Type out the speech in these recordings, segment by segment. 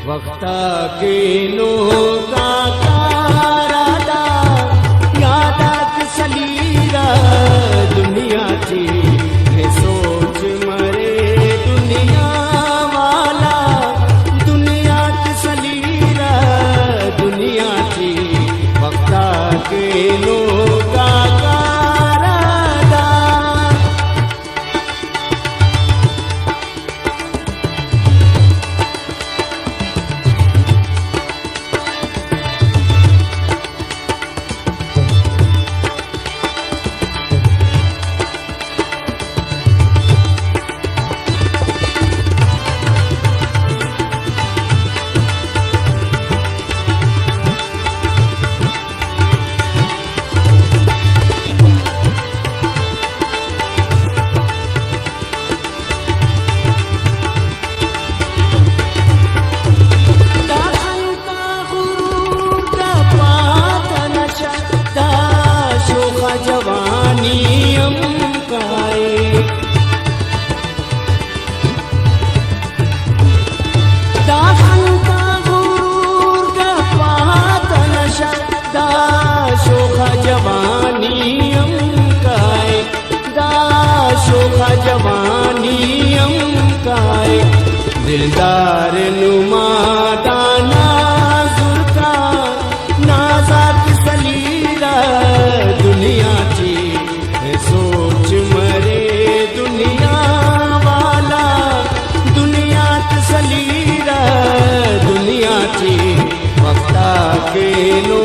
वक्ता गेलो कारादा यादात सलीरा दुनियाची हे सोच मरे दुनिया वाला दुनियात सलीरा दुनियाची वक्ता गेलो दिलदार नुमा दाना जुल्फा नाज़ात सलीरा दुनियाची सोच मरे दुनिया वाला दुनियात सलीरा दुनियाची वक्ता गेलो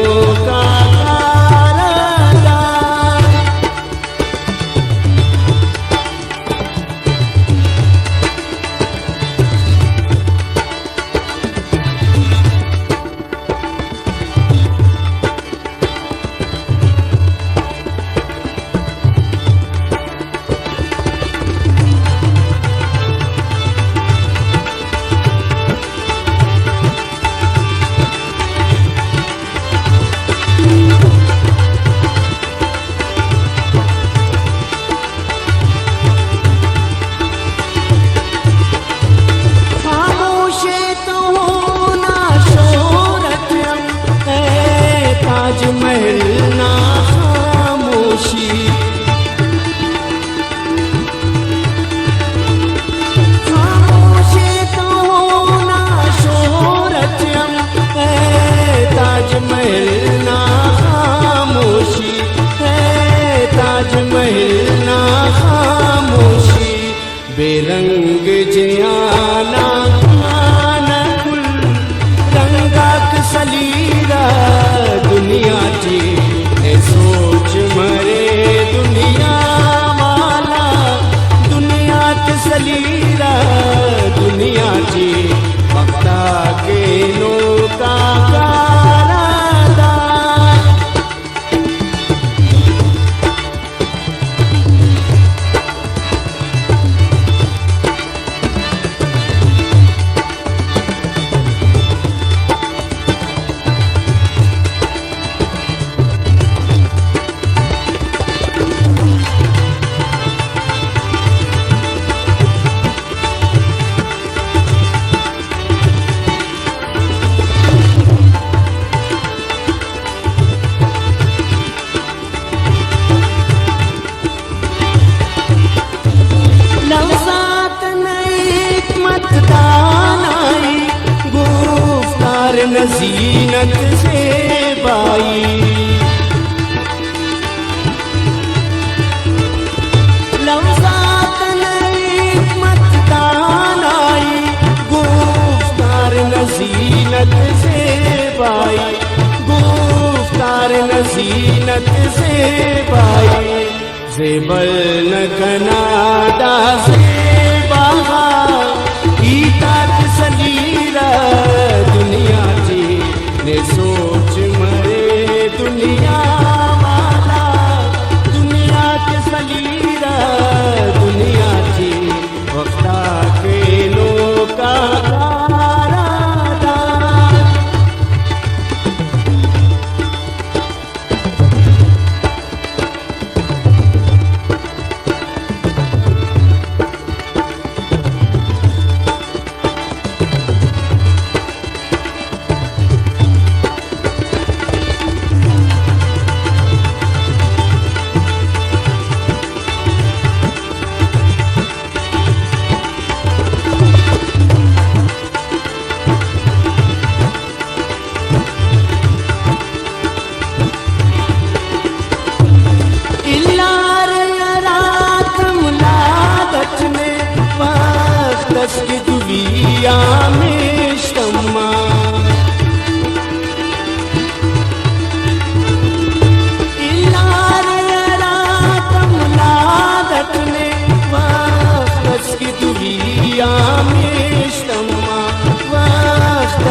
बेरंग जियाना कुल रंगाक सलीरा दुनियाची हे सोच मरे दुनिया वाला दुनियात सलीरा दुनियाची वक्ता गेलो नज़ीनत से बाई लफ्ज़ात हिकमत दानाई गुफ्तार नज़ीनत से बाई गुफ्तार नज़ीनत से बाई ज़ेबल न कनाडा से बाहा ईतात सलीरा दुनियाची ने सोच मरे दुनिया वाला दुनियात सलीरा दुनियाची वक्ता गेलो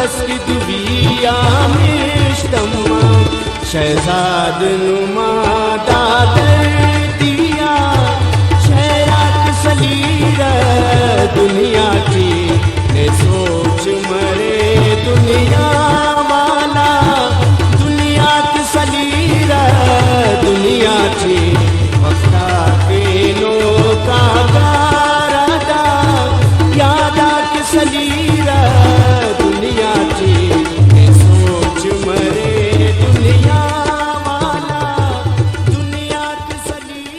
मस्जिद बिया मिश्तमा शहजाद नुमा दादर दिया शहरात सलीर दुनिया की ने सोच मरे दुनिया